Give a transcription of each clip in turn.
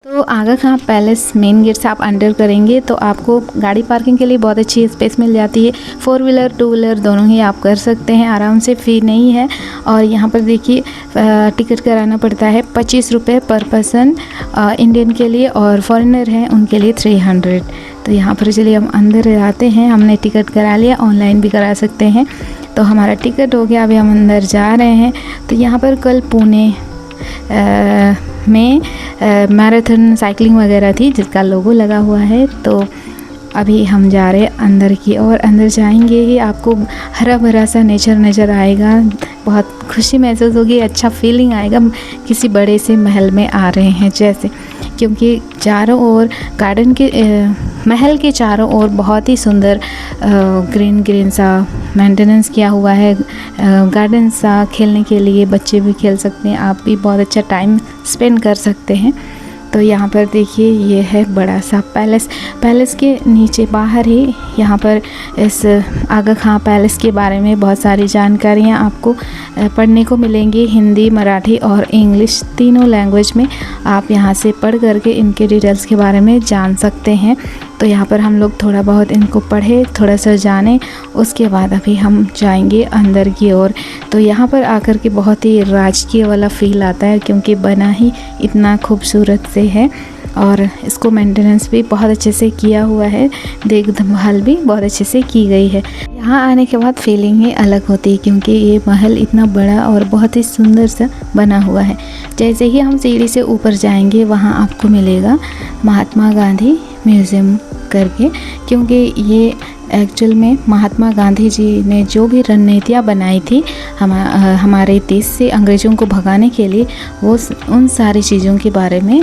तो आगा खां palace main gate से आप अंडर करेंगे तो आपको गाड़ी पार्किंग के लिए बहुत अच्छी स्पेस मिल जाती है। 4 व्हीलर 2 व्हीलर दोनों ही आप कर सकते हैं आराम से, फ़ी नहीं है। और यहाँ पर देखिए टिकट कराना पड़ता है 25 रुपये पर पर्सन इंडियन के लिए, और फॉरेनर हैं उनके लिए 300। तो यहाँ पर चलिए हम अंदर आते हैं। हमने टिकट करा लिया, ऑनलाइन भी करा सकते हैं। तो हमारा टिकट हो गया, अभी हम अंदर जा रहे हैं। तो यहाँ पर कल पुणे में मैराथन साइकिलिंग वगैरह थी जिसका लोगो लगा हुआ है। तो अभी हम जा रहे हैं अंदर की ओर। अंदर जाएंगे ही आपको हरा भरा सा नेचर नज़र आएगा, बहुत खुशी महसूस होगी, अच्छा फीलिंग आएगा, किसी बड़े से महल में आ रहे हैं जैसे। क्योंकि चारों ओर गार्डन के महल के चारों ओर बहुत ही सुंदर ग्रीन ग्रीन सा मेंटेनेंस किया हुआ है, गार्डन सा, खेलने के लिए बच्चे भी खेल सकते हैं, आप भी बहुत अच्छा टाइम स्पेंड कर सकते हैं। तो यहाँ पर देखिए ये है बड़ा सा पैलेस। पैलेस के नीचे बाहर ही यहाँ पर इस आगा खां पैलेस के बारे में बहुत सारी जानकारियाँ आपको पढ़ने को मिलेंगी, हिंदी, मराठी और इंग्लिश तीनों लैंग्वेज में। आप यहाँ से पढ़ करके इनके डिटेल्स के बारे में जान सकते हैं। तो यहाँ पर हम लोग थोड़ा बहुत इनको पढ़े, थोड़ा सा जाने, उसके बाद अभी हम जाएंगे अंदर की ओर। तो यहाँ पर आकर के बहुत ही राजकीय वाला फील आता है, क्योंकि बना ही इतना खूबसूरत से है और इसको मेंटेनेंस भी बहुत अच्छे से किया हुआ है, देखभाल भी बहुत अच्छे से की गई है। यहाँ आने के बाद फीलिंग ही अलग होती है, क्योंकि ये महल इतना बड़ा और बहुत ही सुंदर सा बना हुआ है। जैसे ही हम सीढ़ी से ऊपर जाएंगे वहाँ आपको मिलेगा महात्मा गांधी म्यूज़ियम करके, क्योंकि ये एक्चुअल में महात्मा गांधी जी ने जो भी रणनीतियाँ बनाई थी हमारे देश से अंग्रेज़ों को भगाने के लिए, वो उन सारी चीज़ों के बारे में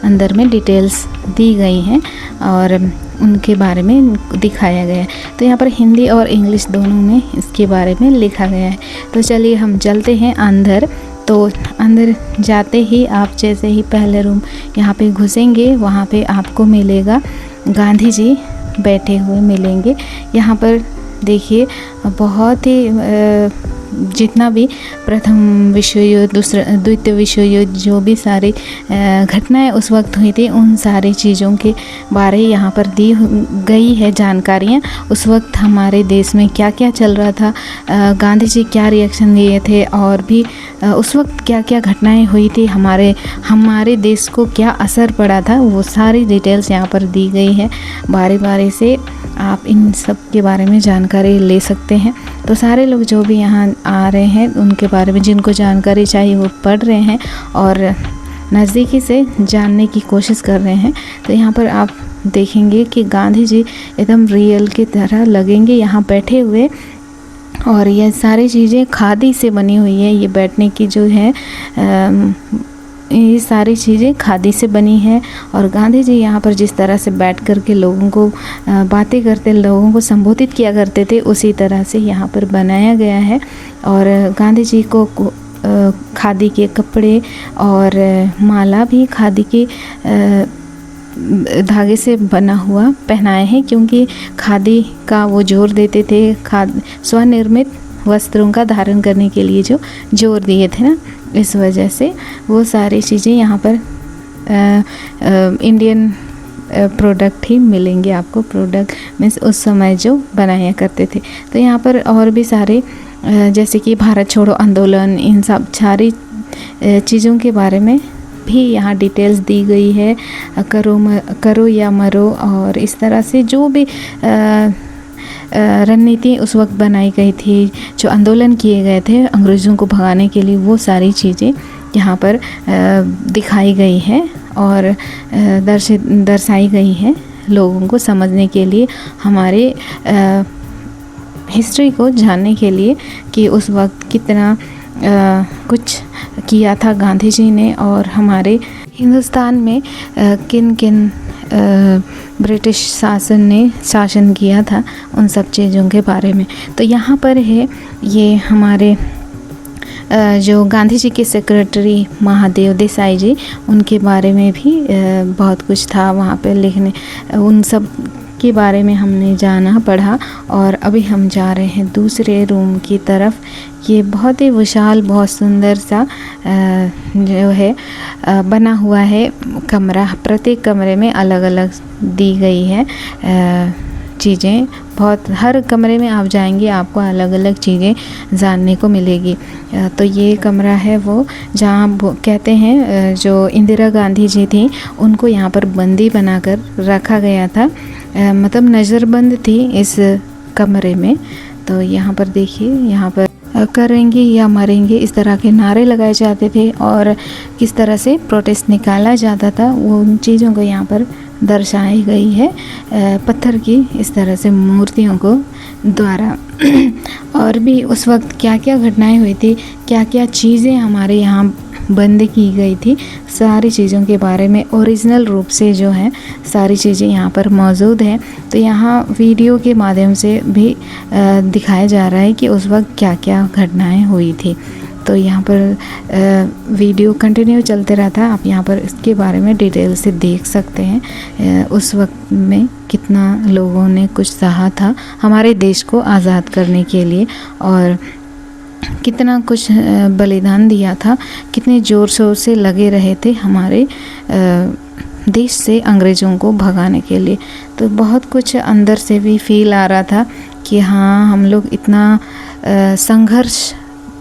अंदर में डिटेल्स दी गई हैं और उनके बारे में दिखाया गया है। तो यहाँ पर हिंदी और इंग्लिश दोनों में इसके बारे में लिखा गया है। तो चलिए हम चलते हैं अंदर। तो अंदर जाते ही आप जैसे ही पहले रूम यहाँ पे घुसेंगे, वहाँ पे आपको मिलेगा गांधी जी बैठे हुए मिलेंगे। यहाँ पर देखिए बहुत ही जितना भी प्रथम विश्व युद्ध, द्वितीय विश्व युद्ध, जो भी सारी घटनाएं उस वक्त हुई थी, उन सारी चीज़ों के बारे यहाँ पर दी गई है जानकारियाँ। उस वक्त हमारे देश में क्या क्या चल रहा था, गांधी जी क्या रिएक्शन दिए थे, और भी उस वक्त क्या क्या घटनाएं हुई थी, हमारे देश को क्या असर पड़ा था, वो सारी डिटेल्स यहाँ पर दी गई है। बारी बारी से आप इन सब के बारे में जानकारी ले सकते हैं। तो सारे लोग जो भी यहाँ आ रहे हैं उनके बारे में जिनको जानकारी चाहिए वो पढ़ रहे हैं और नज़दीकी से जानने की कोशिश कर रहे हैं। तो यहाँ पर आप देखेंगे कि गांधी जी एकदम रियल की तरह लगेंगे यहाँ बैठे हुए, और ये सारी चीज़ें खादी से बनी हुई है। ये बैठने की जो है ये सारी चीज़ें खादी से बनी है। और गांधी जी यहाँ पर जिस तरह से बैठ कर के लोगों को बातें करते, लोगों को संबोधित किया करते थे, उसी तरह से यहाँ पर बनाया गया है। और गांधी जी को खादी के कपड़े और माला भी खादी के धागे से बना हुआ पहनाए हैं, क्योंकि खादी का वो जोर देते थे, स्वनिर्मित वस्त्रों का धारण करने के लिए जो जोर दिए थे ना, इस वजह से वो सारी चीज़ें यहाँ पर इंडियन प्रोडक्ट ही मिलेंगे आपको। प्रोडक्ट मीन्स उस समय जो बनाया करते थे। तो यहाँ पर और भी सारे जैसे कि भारत छोड़ो आंदोलन, इन सब सारी चीज़ों के बारे में भी यहाँ डिटेल्स दी गई है। करो या मरो, और इस तरह से जो भी रणनीति उस वक्त बनाई गई थी, जो आंदोलन किए गए थे अंग्रेज़ों को भगाने के लिए, वो सारी चीज़ें यहाँ पर दिखाई गई है और दर्शाई गई है लोगों को समझने के लिए, हमारे हिस्ट्री को जानने के लिए कि उस वक्त कितना कुछ किया था गांधी जी ने, और हमारे हिंदुस्तान में किन किन ब्रिटिश शासन ने शासन किया था, उन सब चीज़ों के बारे में। तो यहाँ पर है ये हमारे जो गांधी जी के सेक्रेटरी महादेव देसाई जी, उनके बारे में भी बहुत कुछ था वहाँ पे लिखने, उन सब के बारे में हमने जाना पढ़ा। और अभी हम जा रहे हैं दूसरे रूम की तरफ। ये बहुत ही विशाल, बहुत सुंदर सा जो है बना हुआ है कमरा। प्रत्येक कमरे में अलग अलग दी गई है चीज़ें। बहुत, हर कमरे में आप जाएंगे आपको अलग अलग चीज़ें जानने को मिलेगी। तो ये कमरा है वो जहाँ कहते हैं जो इंदिरा गांधी जी थी उनको यहाँ पर बंदी बनाकर रखा गया था, मतलब नज़रबंद थी इस कमरे में। तो यहाँ पर देखिए, यहाँ पर करेंगे या मरेंगे इस तरह के नारे लगाए जाते थे और किस तरह से प्रोटेस्ट निकाला जाता था, वो उन चीज़ों को यहाँ पर दर्शाई गई है पत्थर की इस तरह से मूर्तियों को द्वारा। और भी उस वक्त क्या क्या घटनाएं हुई थी, क्या क्या चीज़ें हमारे यहाँ बंद की गई थी, सारी चीज़ों के बारे में ओरिजिनल रूप से जो है सारी चीज़ें यहाँ पर मौजूद हैं। तो यहाँ वीडियो के माध्यम से भी दिखाया जा रहा है कि उस वक्त क्या क्या घटनाएं हुई थी। तो यहाँ पर वीडियो कंटिन्यू चलते रहता है, आप यहाँ पर इसके बारे में डिटेल से देख सकते हैं उस वक्त में कितना लोगों ने कुछ सहा था हमारे देश को आज़ाद करने के लिए, और कितना कुछ बलिदान दिया था, कितने ज़ोर शोर से लगे रहे थे हमारे देश से अंग्रेज़ों को भगाने के लिए। तो बहुत कुछ अंदर से भी फील आ रहा था कि हाँ, हम लोग इतना संघर्ष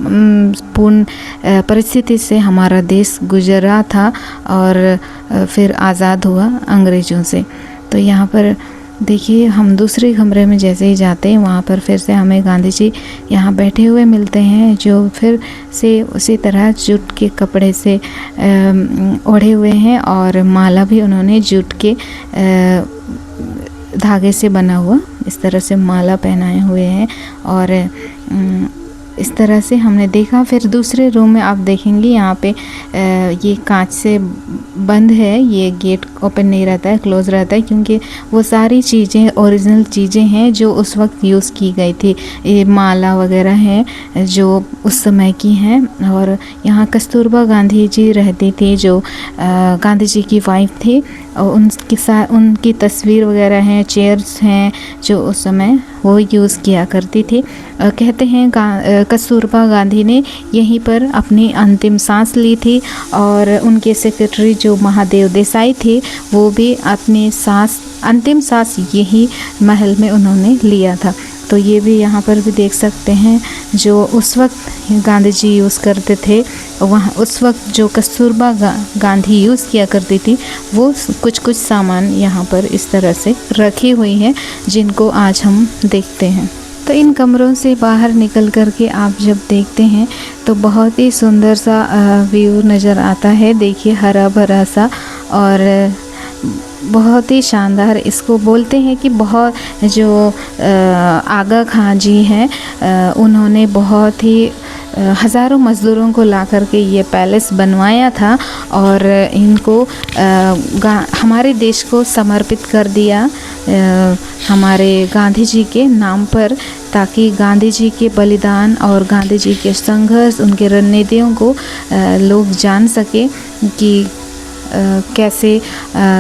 पूर्ण परिस्थिति से हमारा देश गुजरा था और फिर आज़ाद हुआ अंग्रेज़ों से। तो यहाँ पर देखिए, हम दूसरे कमरे में जैसे ही जाते हैं वहाँ पर फिर से हमें गांधी जी यहाँ बैठे हुए मिलते हैं, जो फिर से उसी तरह जूट के कपड़े से ओढ़े हुए हैं और माला भी उन्होंने जूट के धागे से बना हुआ इस तरह से माला पहनाए हुए हैं। और इस तरह से हमने देखा। फिर दूसरे रूम में आप देखेंगे यहाँ पे ये कांच से बंद है, ये गेट ओपन नहीं रहता है, क्लोज रहता है, क्योंकि वो सारी चीज़ें ओरिजिनल चीज़ें हैं जो उस वक्त यूज़ की गई थी। ये माला वगैरह हैं जो उस समय की हैं। और यहाँ कस्तूरबा गांधी जी रहती थी जो गांधी जी की वाइफ थी, और उनकी तस्वीर वगैरह हैं, चेयर्स हैं जो उस समय वो यूज़ किया करती थी। कहते हैं कस्तूरबा गांधी ने यहीं पर अपनी अंतिम सांस ली थी, और उनके सेक्रेटरी जो महादेव देसाई थे वो भी अपनी अंतिम सांस यही महल में उन्होंने लिया था। तो ये भी यहाँ पर भी देख सकते हैं जो उस वक्त गांधी जी यूज़ करते थे, वहाँ उस वक्त जो कस्तूरबा गांधी यूज़ किया करती थी वो कुछ सामान यहाँ पर इस तरह से रखी हुई हैं जिनको आज हम देखते हैं। तो इन कमरों से बाहर निकल कर के आप जब देखते हैं तो बहुत ही सुंदर सा व्यू नज़र आता है। देखिए, हरा भरा सा और बहुत ही शानदार। इसको बोलते हैं कि बहुत जो आगा खां जी हैं उन्होंने बहुत ही हज़ारों मज़दूरों को ला करके ये पैलेस बनवाया था और इनको हमारे देश को समर्पित कर दिया हमारे गांधी जी के नाम पर, ताकि गांधी जी के बलिदान और गांधी जी के संघर्ष, उनके रणनीतियों को लोग जान सके कि कैसे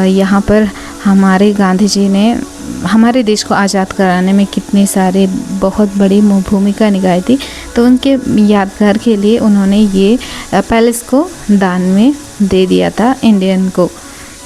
यहाँ पर हमारे गांधी जी ने हमारे देश को आज़ाद कराने में कितनी सारे बहुत बड़ी भूमिका निभाई थी। तो उनके यादगार के लिए उन्होंने ये पैलेस को दान में दे दिया था इंडियन को।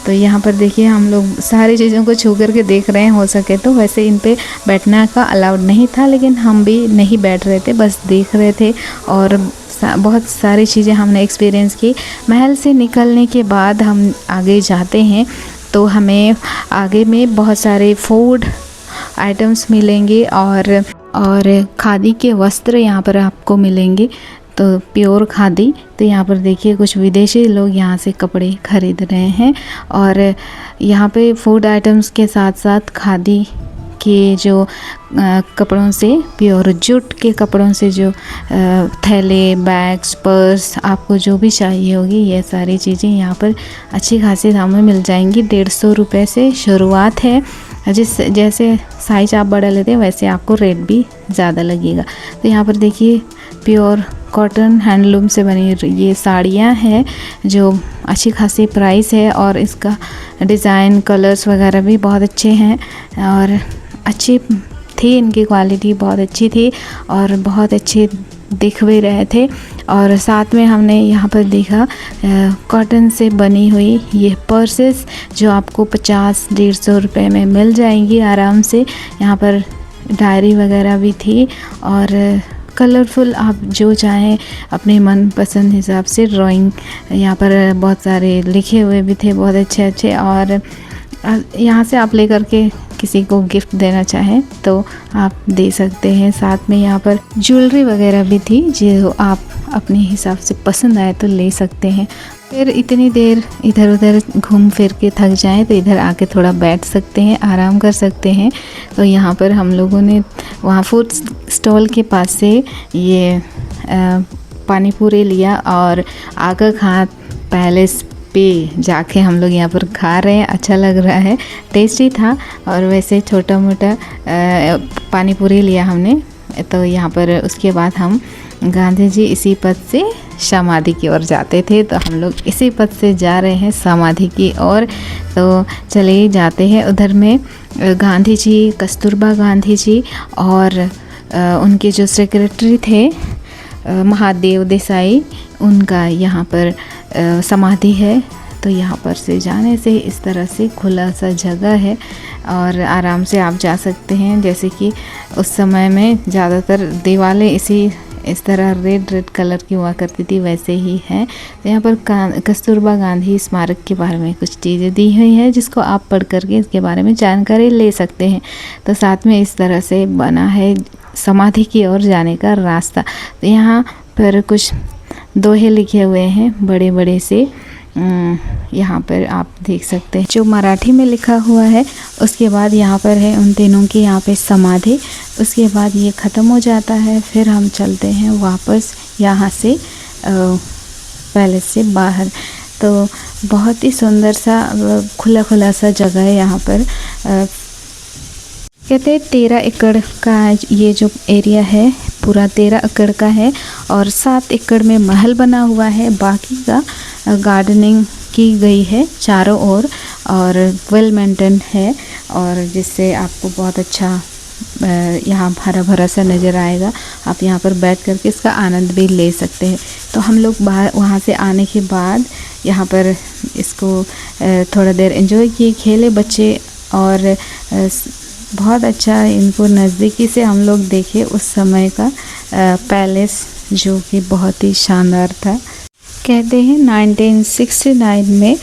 तो यहाँ पर देखिए, हम लोग सारी चीज़ों को छू करके देख रहे हैं। हो सके तो वैसे इन पे बैठना का अलाउड नहीं था, लेकिन हम भी नहीं बैठ रहे थे, बस देख रहे थे और बहुत सारी चीज़ें हमने एक्सपीरियंस की। महल से निकलने के बाद हम आगे जाते हैं तो हमें आगे में बहुत सारे फूड आइटम्स मिलेंगे और खादी के वस्त्र यहाँ पर आपको मिलेंगे, तो प्योर खादी। तो यहाँ पर देखिए, कुछ विदेशी लोग यहाँ से कपड़े खरीद रहे हैं और यहाँ पे फूड आइटम्स के साथ साथ खादी के जो कपड़ों से, प्योर जूट के कपड़ों से जो थैले, बैग्स, पर्स, आपको जो भी चाहिए होगी ये सारी चीज़ें यहाँ पर अच्छी खासी दाम में मिल जाएंगी। 150 रुपये से शुरुआत है। जैसे साइज आप बड़ा लेते हैं वैसे आपको रेट भी ज़्यादा लगेगा। तो यहाँ पर देखिए, प्योर कॉटन हैंडलूम से बनी ये साड़ियाँ हैं जो अच्छी खासी प्राइस है और इसका डिज़ाइन कलर्स वगैरह भी बहुत अच्छे हैं और अच्छी थी, इनकी क्वालिटी बहुत अच्छी थी और बहुत अच्छे दिख भी रहे थे। और साथ में हमने यहाँ पर देखा कॉटन से बनी हुई ये पर्सेस जो आपको 50-150 रुपये में मिल जाएंगी आराम से। यहाँ पर डायरी वगैरह भी थी और कलरफुल आप जो चाहें अपने मन पसंद हिसाब से ड्राइंग यहाँ पर बहुत सारे लिखे हुए भी थे, बहुत अच्छे अच्छे। और यहाँ से आप लेकर के किसी को गिफ्ट देना चाहें तो आप दे सकते हैं। साथ में यहाँ पर ज्वेलरी वगैरह भी थी जो आप अपने हिसाब से पसंद आए तो ले सकते हैं। फिर इतनी देर इधर उधर घूम फिर के थक जाएं तो इधर आके थोड़ा बैठ सकते हैं, आराम कर सकते हैं। तो यहाँ पर हम लोगों ने वहाँ फूड स्टॉल के पास से ये पानी पूरी लिया और आगा खान पैलेस पे जाके हम लोग यहाँ पर खा रहे हैं। अच्छा लग रहा है, टेस्टी था। और वैसे छोटा मोटा पानी पूरी लिया हमने। तो यहाँ पर उसके बाद हम गांधी जी इसी पथ से समाधि की ओर जाते थे, तो हम लोग इसी पथ से जा रहे हैं समाधि की ओर। तो चले जाते हैं। उधर में गांधी जी, कस्तूरबा गांधी जी और उनके जो सेक्रेटरी थे महादेव देसाई, उनका यहाँ पर समाधि है। तो यहाँ पर से जाने से इस तरह से खुला सा जगह है और आराम से आप जा सकते हैं। जैसे कि उस समय में ज़्यादातर दीवारें इस तरह रेड कलर की हुआ करती थी, वैसे ही है। तो यहाँ पर कस्तूरबा गांधी स्मारक के बारे में कुछ चीज़ें दी हुई हैं जिसको आप पढ़ करके इसके बारे में जानकारी ले सकते हैं। तो साथ में इस तरह से बना है समाधि की ओर जाने का रास्ता। तो यहाँ पर कुछ दोहे लिखे हुए हैं बड़े बड़े से, यहाँ पर आप देख सकते हैं जो मराठी में लिखा हुआ है। उसके बाद यहाँ पर है उन तीनों की यहाँ पे समाधि। उसके बाद ये ख़त्म हो जाता है, फिर हम चलते हैं वापस यहाँ से पैलेस से बाहर। तो बहुत ही सुंदर सा खुला सा जगह है यहाँ पर। कहते हैं 13 एकड़ का ये जो एरिया है पूरा 13 एकड़ का है और 7 एकड़ में महल बना हुआ है। बाकी का गार्डनिंग की गई है चारों ओर और वेल मेंटेन है, और जिससे आपको बहुत अच्छा यहाँ हरा भरा सा नज़र आएगा। आप यहाँ पर बैठ करके इसका आनंद भी ले सकते हैं। तो हम लोग बाहर वहाँ से आने के बाद यहाँ पर इसको थोड़ा देर एंजॉय किए, खेले बच्चे और बहुत अच्छा इनको नज़दीकी से हम लोग देखे उस समय का पैलेस जो कि बहुत ही शानदार था। कहते हैं 1969 में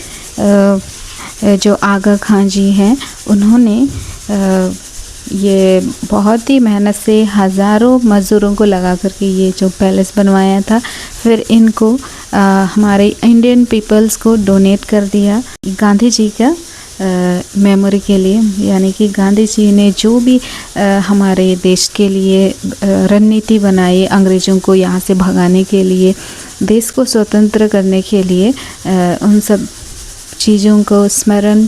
जो आगा खान जी हैं उन्होंने ये बहुत ही मेहनत से हज़ारों मज़दूरों को लगा करके ये जो पैलेस बनवाया था। फिर इनको हमारे इंडियन पीपल्स को डोनेट कर दिया गांधी जी का मेमोरी के लिए। यानी कि गांधी जी ने जो भी हमारे देश के लिए रणनीति बनाई, अंग्रेज़ों को यहाँ से भगाने के लिए, देश को स्वतंत्र करने के लिए, उन सब चीज़ों को स्मरण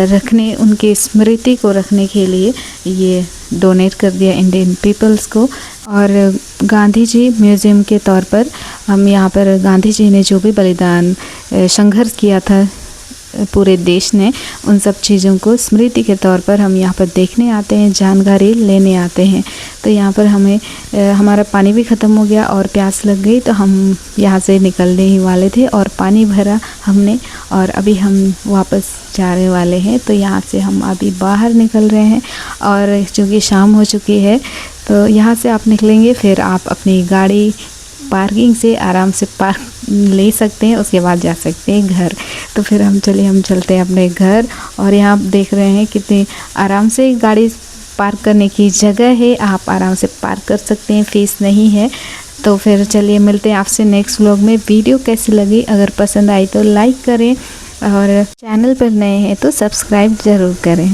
रखने, उनके स्मृति को रखने के लिए ये डोनेट कर दिया इंडियन पीपल्स को। और गांधी जी म्यूज़ियम के तौर पर हम यहाँ पर गांधी जी ने जो भी बलिदान संघर्ष किया था पूरे देश ने, उन सब चीज़ों को स्मृति के तौर पर हम यहाँ पर देखने आते हैं, जानकारी लेने आते हैं। तो यहाँ पर हमें हमारा पानी भी ख़त्म हो गया और प्यास लग गई, तो हम यहाँ से निकलने ही वाले थे और पानी भरा हमने और अभी हम वापस जाने वाले हैं। तो यहाँ से हम अभी बाहर निकल रहे हैं और चूँकि शाम हो चुकी है तो यहाँ से आप निकलेंगे, फिर आप अपनी गाड़ी पार्किंग से आराम से पार्क ले सकते हैं, उसके बाद जा सकते हैं घर। तो फिर हम चलते हैं अपने घर। और यहाँ आप देख रहे हैं कितनी आराम से गाड़ी पार्क करने की जगह है, आप आराम से पार्क कर सकते हैं, फीस नहीं है। तो फिर चलिए मिलते हैं आपसे नेक्स्ट व्लॉग में। वीडियो कैसी लगी, अगर पसंद आई तो लाइक करें और चैनल पर नए हैं तो सब्सक्राइब ज़रूर करें।